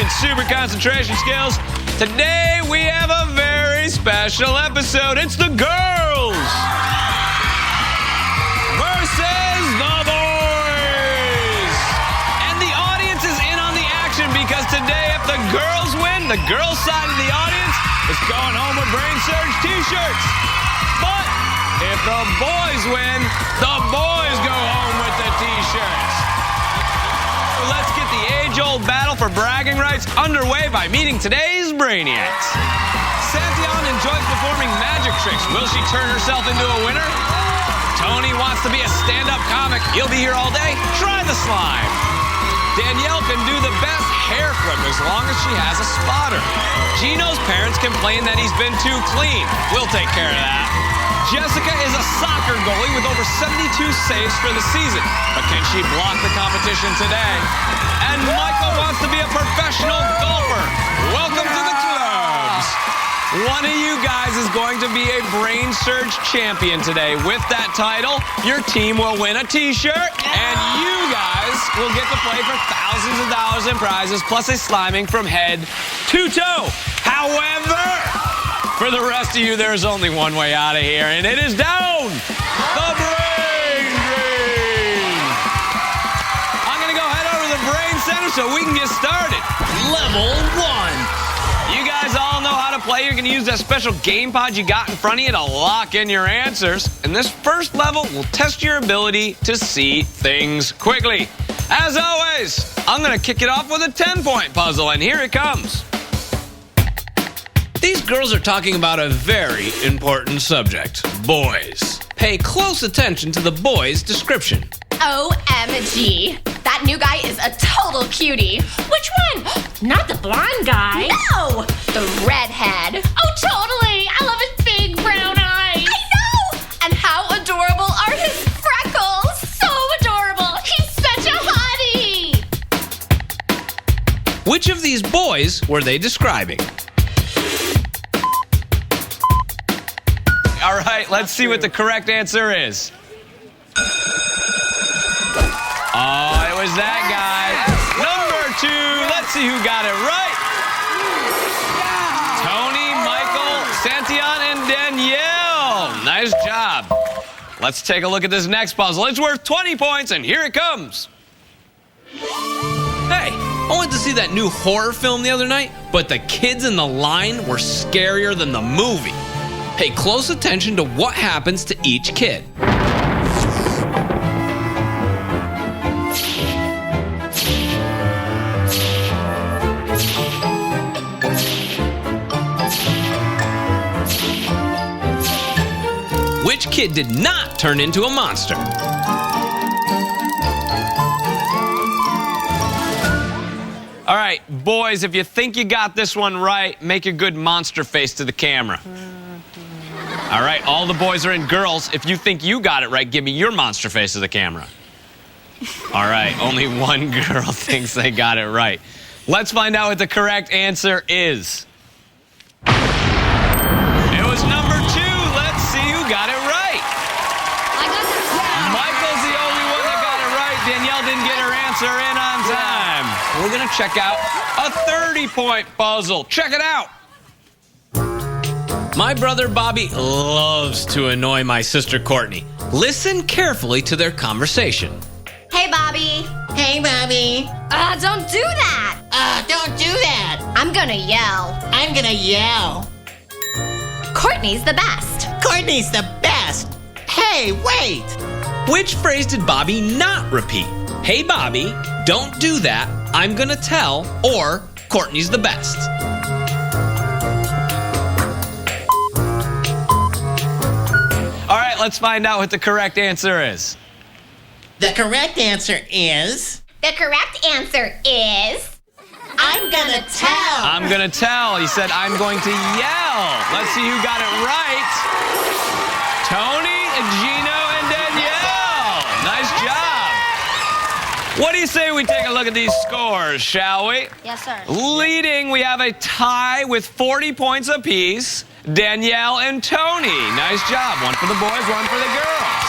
and super concentration skills. Today we have a very special episode. It's the girls versus the boys. And the audience is in on the action because today if the girls win, the girls' side of the audience is going home with Brainsurge t-shirts. But if the boys win, the boys go home with the t-shirts. Let's get the age-old battle for bragging rights underway by meeting today's Brainiacs. Santeon enjoys performing magic tricks. Will she turn herself into a winner? Tony wants to be a stand-up comic. He'll be here all day. Try the slime. Danielle can do the best hair flip as long as she has a spotter. Gino's parents complain that he's been too clean. We'll take care of that. Jessica is a soccer goalie with over 72 saves for the season. But can she block the competition today? And Michael wants to be a professional golfer. Welcome to the clubs. One of you guys is going to be a Brainsurge champion today. With that title, your team will win a t-shirt, and you guys will get to play for thousands of dollars in prizes, plus a sliming from head to toe. However, for the rest of you, there's only one way out of here, and it is down the brain drain. I'm going to go head over to the Brain Center so we can get started. Level 1. You guys all know how to play. You're going to use that special game pod you got in front of you to lock in your answers. And this first level will test your ability to see things quickly. As always, I'm going to kick it off with a 10-point puzzle, and here it comes. These girls are talking about a very important subject, boys. Pay close attention to the boy's description. OMG. That new guy is a total cutie. Which one? Not the blonde guy. No! The redhead. Oh, totally. I love his big brown eyes. I know! And how adorable are his freckles. So adorable. He's such a hottie. Which of these boys were they describing? All right, let's see what the correct answer is. Oh, it was that guy. Number 2. Let's see who got it right. Tony, Michael, Santeon, and Danielle. Nice job. Let's take a look at this next puzzle. It's worth 20 points, and here it comes. Hey, I went to see that new horror film the other night, but the kids in the line were scarier than the movie. Pay close attention to what happens to each kid. Which kid did not turn into a monster? All right, boys, if you think you got this one right, make a good monster face to the camera. All right, all the boys are in. Girls, if you think you got it right, give me your monster face to the camera. All right, only one girl thinks they got it right. Let's find out what the correct answer is. It was number 2. Let's see who got it right. I got this. Michael's the only one that got it right. Danielle didn't get her answer in on time. We're going to check out a 30-point puzzle. Check it out. My brother Bobby loves to annoy my sister Courtney. Listen carefully to their conversation. Hey, Bobby. Hey, Bobby. Don't do that. Don't do that. I'm gonna yell. I'm gonna yell. Courtney's the best. Courtney's the best. Hey, wait. Which phrase did Bobby not repeat? Hey, Bobby, don't do that. I'm gonna tell, or Courtney's the best. All right, let's find out what the correct answer is. The correct answer is... The correct answer is... I'm gonna tell. I'm gonna tell. He said, I'm going to yell. Let's see who got it right. Tony, Gino, and Danielle. Nice job. What do you say we take a look at these scores, shall we? Yes, sir. Leading, we have a tie with 40 points apiece. Danielle and Tony. Nice job. One for the boys, one for the girls.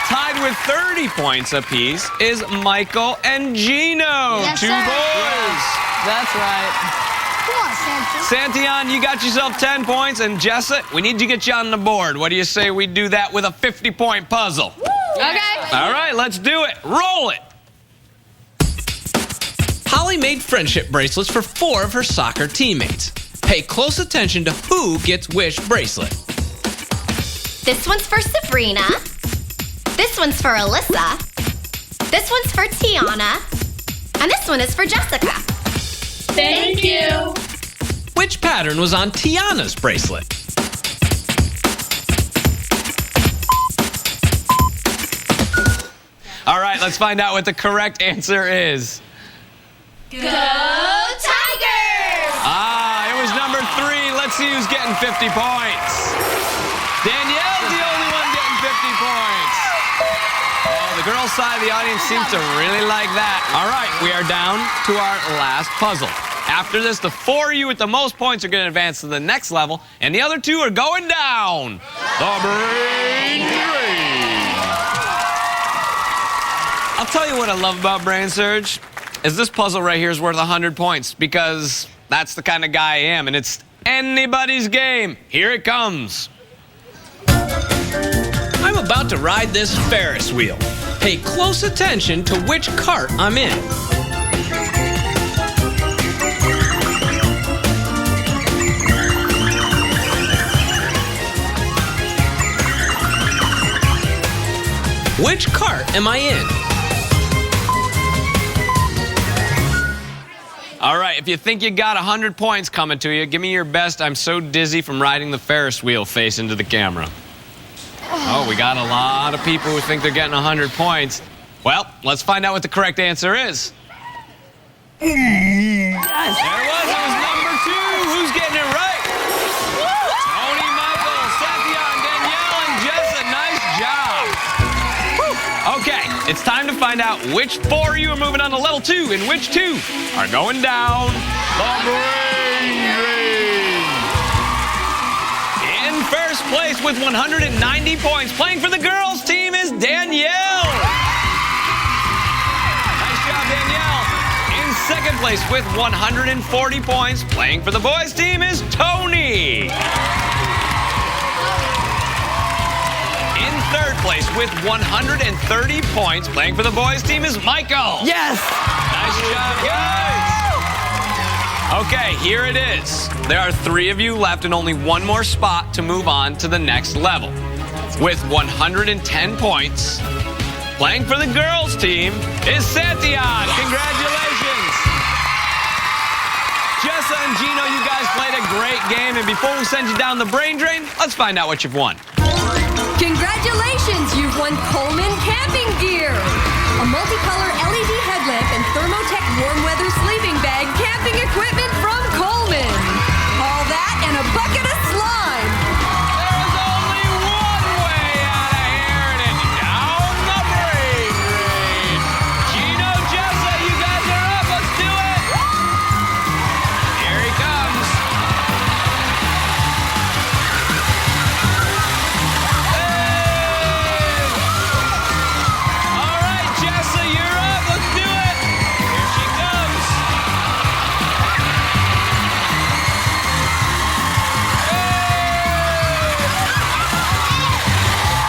Tied with 30 points apiece is Michael and Gino. Yes, 2 sir. boys. That's right. Come on, Santeon. Santeon, you got yourself 10 points. And Jessa, we need to get you on the board. What do you say we do that with a 50-point puzzle? Okay. All right, let's do it. Roll it. Holly made friendship bracelets for 4 of her soccer teammates. Pay close attention to who gets which bracelet. This one's for Sabrina. This one's for Alyssa. This one's for Tiana. And this one is for Jessica. Thank you. Which pattern was on Tiana's bracelet? All right, let's find out what the correct answer is. Go Tigers! It was number 3. Let's see who's getting 50 points. Danielle's the only one getting 50 points. Oh, the girls' side of the audience seems to really like that. All right, we are down to our last puzzle. After this, the 4 of you with the most points are going to advance to the next level, and the other 2 are going down. The Brain Drain. I'll tell you what I love about Brainsurge is this puzzle right here is worth 100 points because that's the kind of guy I am, and it's anybody's game. Here it comes. I'm about to ride this Ferris wheel. Pay close attention to which cart I'm in. Which cart am I in? All right, if you think you got 100 points coming to you, give me your best. I'm so dizzy from riding the Ferris wheel face into the camera. Oh, we got a lot of people who think they're getting 100 points. Well, let's find out what the correct answer is. There it was. It was number 2. Who's getting it right? Tony, Michael, Santeon, Danielle, and Jessa. Nice job. Okay, it's time to find out which 4 of you are moving on to level 2 and which 2 are going down the Brain Drain. In first place with 190 points, playing for the girls' team is Danielle. Nice job, Danielle. In second place with 140 points, playing for the boys' team is Tony. In third place with 130 points, playing for the boys' team is Michael. Yes! Nice job, guys. Okay, here it is. There are 3 of you left and only 1 more spot to move on to the next level. With 110 points, playing for the girls' team is Santeon. Congratulations. Jessa and Gino, you guys played a great game. And before we send you down the brain drain, let's find out what you've won. Congratulations, you've won Coleman camping gear. A multicolor LED headlamp and Thermotech warm weather sleeping bag camping equipment from Coleman. All that and a bucket of slime. There's only one way out of here, and it's down the brain drain. Gino, Jessa, you guys are up. Let's do it. Here he comes. All right, Jessa, you're up. Let's do it. Here she comes.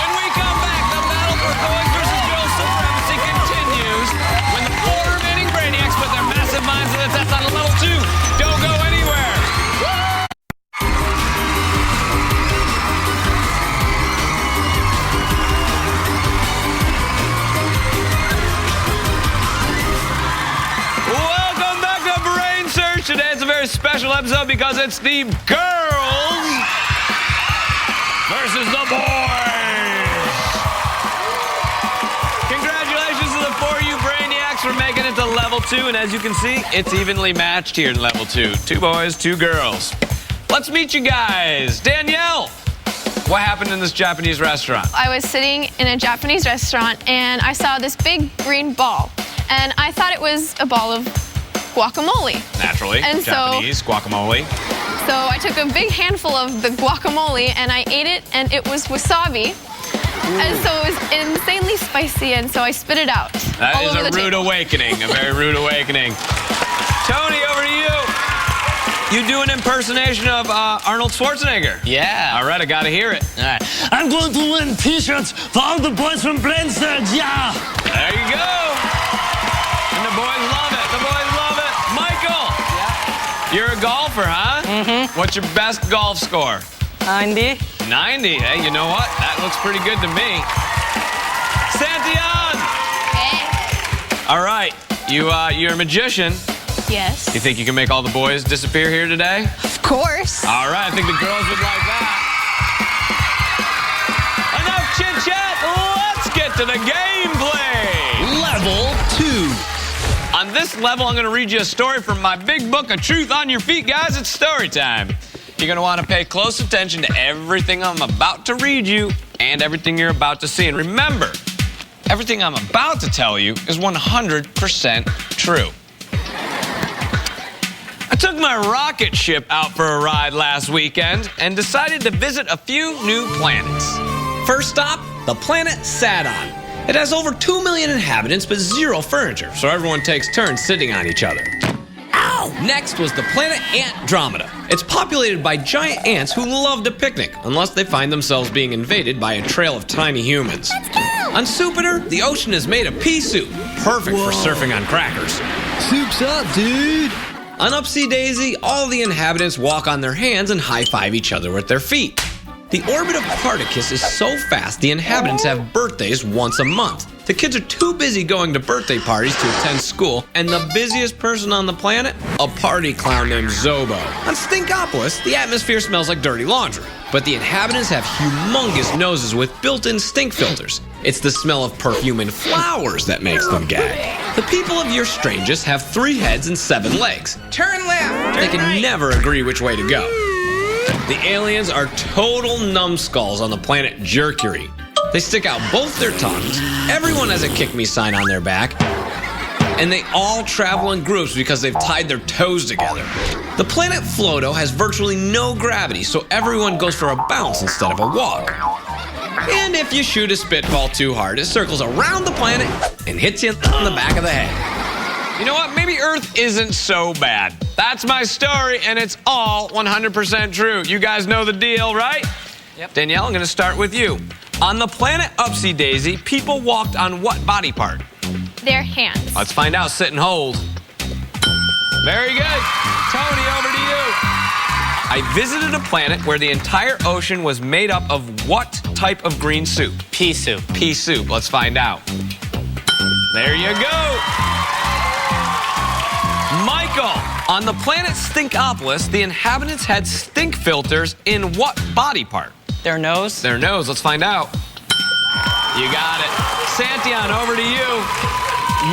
When we come back, the battle for boys versus girls supremacy continues when the 4 remaining Brainiacs put their massive minds to the test on level 2. Don't go anywhere. Welcome back to Brainsurge. Today it's a very special episode because it's the girls versus the boys. Congratulations to the 4 of you Brainiacs for making it to level 2. And as you can see, it's evenly matched here in level 2. 2 boys, 2 girls. Let's meet you guys. Danielle, what happened in this Japanese restaurant? I was sitting in a Japanese restaurant and I saw this big green ball. And I thought it was a ball of guacamole. Naturally, And so- Japanese guacamole. So I took a big handful of the guacamole and I ate it, and it was wasabi. And so it was insanely spicy, and so I spit it out. That is all over a the rude table. awakening, a very rude awakening. Tony, over to you. You do an impersonation of Arnold Schwarzenegger. Yeah. All right, I gotta hear it. All right. I'm going to win T-shirts for all the boys from Brainsurge, yeah! There you go. And the boys love it. The boys love it. Michael. Yeah. You're a golfer, huh? Mm-hmm. What's your best golf score? 90. 90. Hey, you know what? That looks pretty good to me. Santeon. Hey. All right. You're a magician. Yes. You think you can make all the boys disappear here today? Of course. All right, I think the girls would like that. Enough chit-chat, let's get to the gameplay. Level 2. On this level, I'm gonna read you a story from my big book of truth. On your feet, guys, it's story time. You're gonna wanna pay close attention to everything I'm about to read you and everything you're about to see. And remember, everything I'm about to tell you is 100% true. I took my rocket ship out for a ride last weekend and decided to visit a few new planets. First stop, the planet Santeon. It has over 2 million inhabitants but zero furniture, so everyone takes turns sitting on each other. Ow! Next was the planet Andromeda. It's populated by giant ants who love to picnic, unless they find themselves being invaded by a trail of tiny humans. On Jupiter, the ocean is made of pea soup, perfect for surfing on crackers. Soup's up, dude! On Upsy Daisy, all the inhabitants walk on their hands and high-five each other with their feet. The orbit of Particus is so fast the inhabitants have birthdays once a month. The kids are too busy going to birthday parties to attend school, and the busiest person on the planet? A party clown named Zobo. On Stinkopolis, the atmosphere smells like dirty laundry, but the inhabitants have humongous noses with built-in stink filters. It's the smell of perfume and flowers that makes them gag. The people of your strangest have 3 heads and 7 legs. Turn left. They can never agree which way to go. The aliens are total numbskulls on the planet Mercury. They stick out both their tongues, everyone has a kick me sign on their back, and they all travel in groups because they've tied their toes together. The planet Floto has virtually no gravity, so everyone goes for a bounce instead of a walk. And if you shoot a spitball too hard, it circles around the planet and hits you on the back of the head. You know what? Maybe Earth isn't so bad. That's my story, and it's all 100% true. You guys know the deal, right? Yep. Danielle, I'm gonna start with you. On the planet Upsy Daisy, people walked on what body part? Their hands. Let's find out. Sit and hold. Very good. Tony, over to you. I visited a planet where the entire ocean was made up of what type of green soup? Pea soup. Pea soup. Let's find out. There you go. Michael, on the planet Stinkopolis, the inhabitants had stink filters in what body part? Their nose. Their nose. Let's find out. You got it. Santeon, over to you.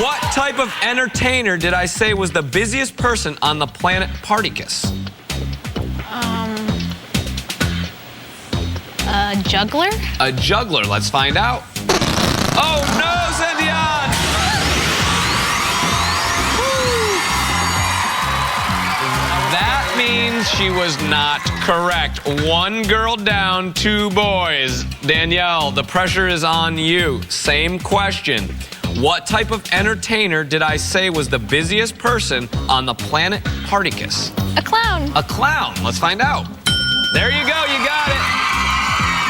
What type of entertainer did I say was the busiest person on the planet Particus? A juggler? A juggler. Let's find out. Oh, no, Santeon! That means she was not correct. 1 girl down, 2 boys. Danielle, the pressure is on you. Same question. What type of entertainer did I say was the busiest person on the planet Particus? A clown. A clown. Let's find out. There you go. You got it.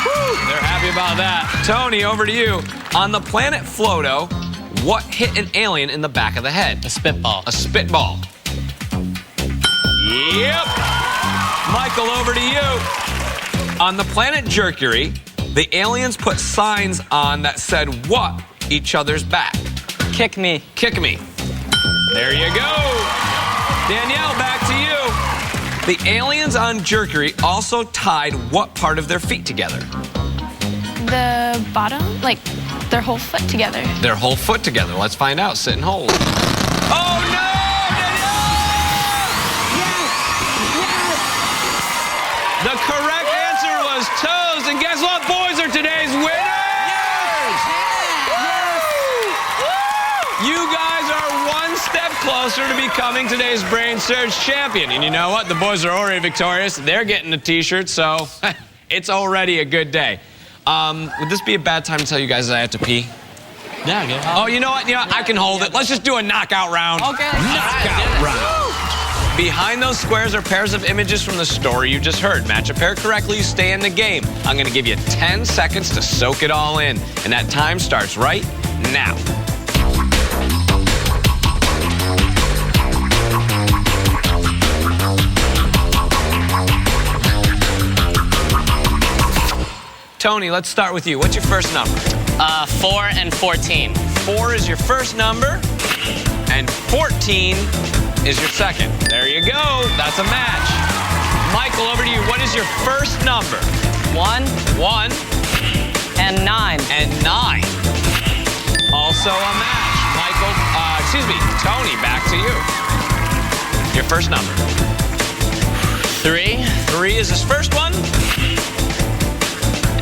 Woo, they're happy about that. Tony, over to you. On the planet Floto, what hit an alien in the back of the head? A spitball. A spitball. Yep. Michael, over to you. On the planet Mercury, the aliens put signs on that said what each other's back? Kick me. Kick me. There you go. Danielle, back to you. The aliens on Mercury also tied what part of their feet together? The bottom? Like, their whole foot together. Their whole foot together. Let's find out. Sit and hold. Oh, no! The correct answer was toes, and guess what? Boys are today's winners! You guys are 1 step closer to becoming today's Brainsurge champion. And you know what? The boys are already victorious. They're getting a t-shirt, so it's already a good day. Would this be a bad time to tell you guys that I have to pee? Yeah, go. Oh, you know what? I can hold it. Let's just do a knockout round. Okay. Knockout round. Behind those squares are pairs of images from the story you just heard. Match a pair correctly, you stay in the game. I'm going to give you 10 seconds to soak it all in. And that time starts right now. Tony, let's start with you. What's your first number? 4 and 14. 4 is your first number, and 14 is your second. There you go. That's a match. Michael, over to you. What is your first number? 1 1 and 9. and 9. Also a match. Michael, Tony, back to you. Your first number. 3 3 is his first one,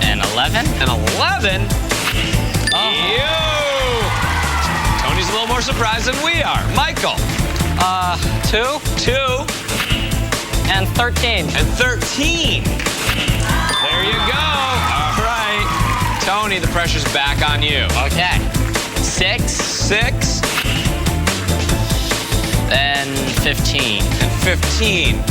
and 11. and 11. You. Tony's a little more surprised than we are. Michael. 2 2 and 13. and 13. There you go. All right. Tony, the pressure's back on you. Okay. 6 6 and 15. and 15.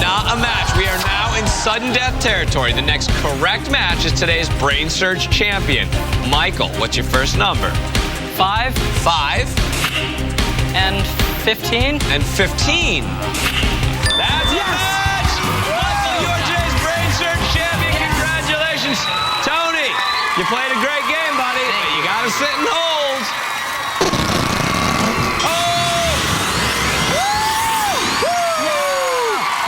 Not a match. We are now in sudden death territory. The next correct match is today's Brainsurge champion. Michael, what's your first number? 5 5 and 15. and 15. That's a match! Michael, you're today's Brainsurge champion. Congratulations. Tony, you played a great game, buddy. You got to sit and hold. Oh!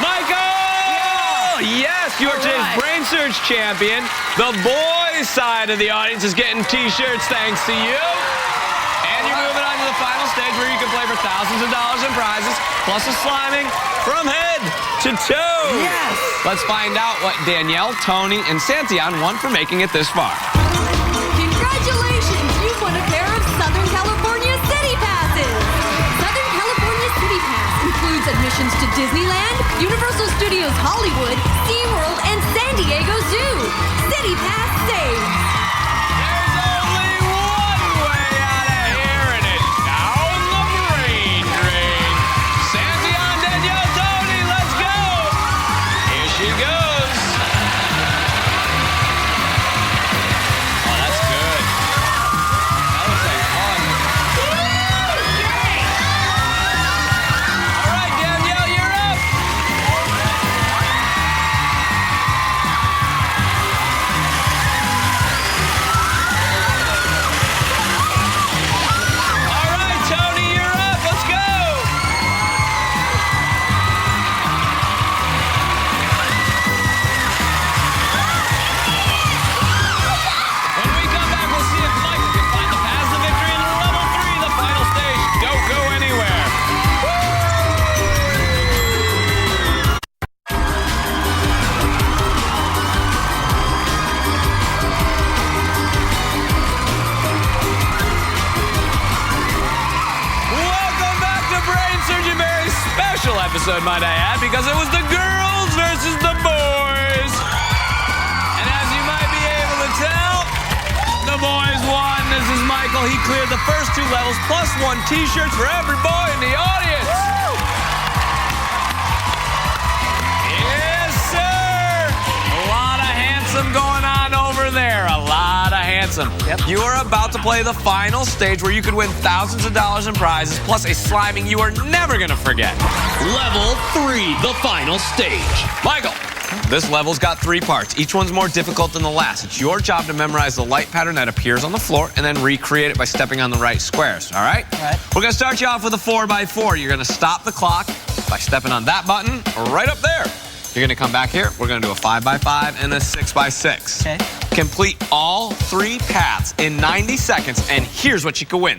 Michael! Yes, you're today's Brainsurge champion. The boys' side of the audience is getting T-shirts thanks to you. And you're moving on to the final stage where you can play for thousands of dollars in prizes, plus a sliming from head to toe. Yes. Let's find out what Danielle, Tony, and Santeon won for making it this far. Congratulations! You've won a pair of Southern California City Passes. Southern California City Pass includes admissions to Disneyland, Universal Studios Hollywood, SeaWorld, and San Diego Zoo. City Pass saves. There's only one way out of here, and it's down the brain drain. Santeon, Danielle, Tony, let's go. Here she goes. Oh, that's good. That was like fun. All right, Danielle, you're up. All right, Tony, you're up. Let's go. When we come back, we'll see if Michael can find the path to victory in level 3, the final stage. Don't go anywhere. Welcome back to Brainsurge, a very special episode, might I add, because it was the girls versus the boys. And as you might be able to tell, the boys won. This is Michael. He cleared the first 2 levels, plus 1 T-shirts for every boy in the audience. Yes, sir. A lot of handsome going on over there. A lot of handsome. Yep. You are about to play the final stage where you could win thousands of dollars in prizes, plus a sliming you are never going to forget. Level 3, the final stage. Michael, this level's got 3 parts. Each one's more difficult than the last. It's your job to memorize the light pattern that appears on the floor and then recreate it by stepping on the right squares, all right? All right. We're going to start you off with a 4x4. You're going to stop the clock by stepping on that button right up there. You're going to come back here. We're going to do a 5x5 and a 6x6. Okay. Complete all 3 paths in 90 seconds, and here's what you can win.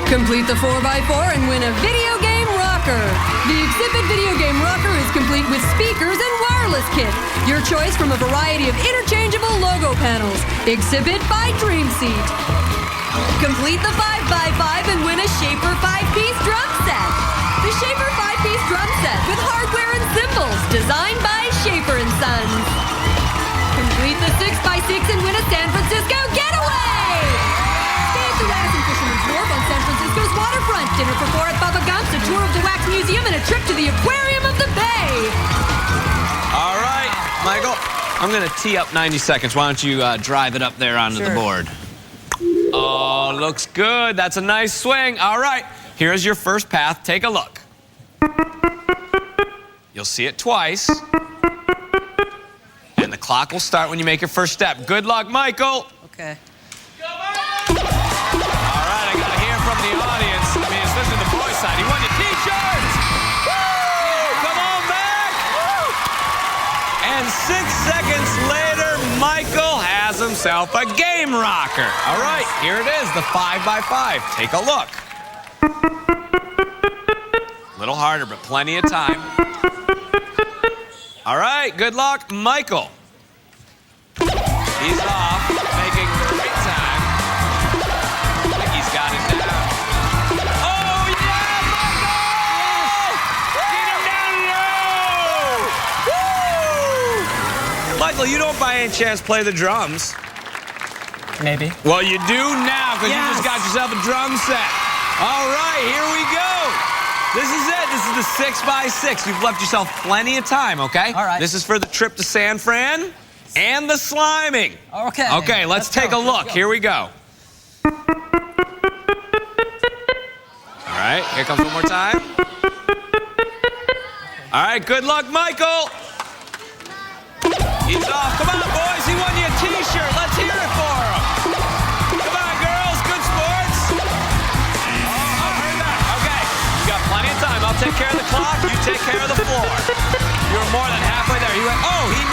Complete the 4x4 and win a video game rocker. The Exhibit video game rocker is complete with speakers and wireless kit. Your choice from a variety of interchangeable logo panels. Exhibit by Dream Seat. Complete the 5x5 and win a Shaper 5-piece drum set. The Shaper 5-piece drum set with hardware and cymbals, designed by Shaper & Sons. Complete the 6x6 and win a San Francisco getaway! Stay at the Wax and Fisherman's Wharf on San Francisco's waterfront. Dinner for 4 at Bubba Gump's, a tour of the Wax Museum, and a trip to the Aquarium of the Bay. All right, Michael, I'm going to tee up 90 seconds. Why don't you drive it up there onto the board? Oh, looks good. That's a nice swing. All right, here's your first path. Take a look. You'll see it twice. And the clock will start when you make your first step. Good luck, Michael. Okay. All right, I got to hear from the audience. I mean, especially the boys' side. He won your T-shirts. Woo! Come on back. Woo! And 6 seconds later, Michael has himself a game rocker. All right, here it is, the 5x5. Take a look. A little harder, but plenty of time. All right, good luck, Michael. He's off, making great time. I think he's got it down. Oh, yeah, Michael! Get him down low! Woo! Michael, you don't by any chance play the drums? Maybe. Well, you do now, because you just got yourself a drum set. All right, here we go. This is it. This is the 6x6. You've left yourself plenty of time, okay? All right. This is for the trip to San Fran and the sliming. Okay. Okay, let's take a look. Here we go. All right, here comes one more time. All right, good luck, Michael. He's off. Come on, boys. He won you a T-shirt. Let's hear it for him. Come on, girls. Good sports. Oh, heard that. Okay, you got plenty of time. I'll take care of the clock. You take care of the floor. You're more than halfway there. He went, oh, he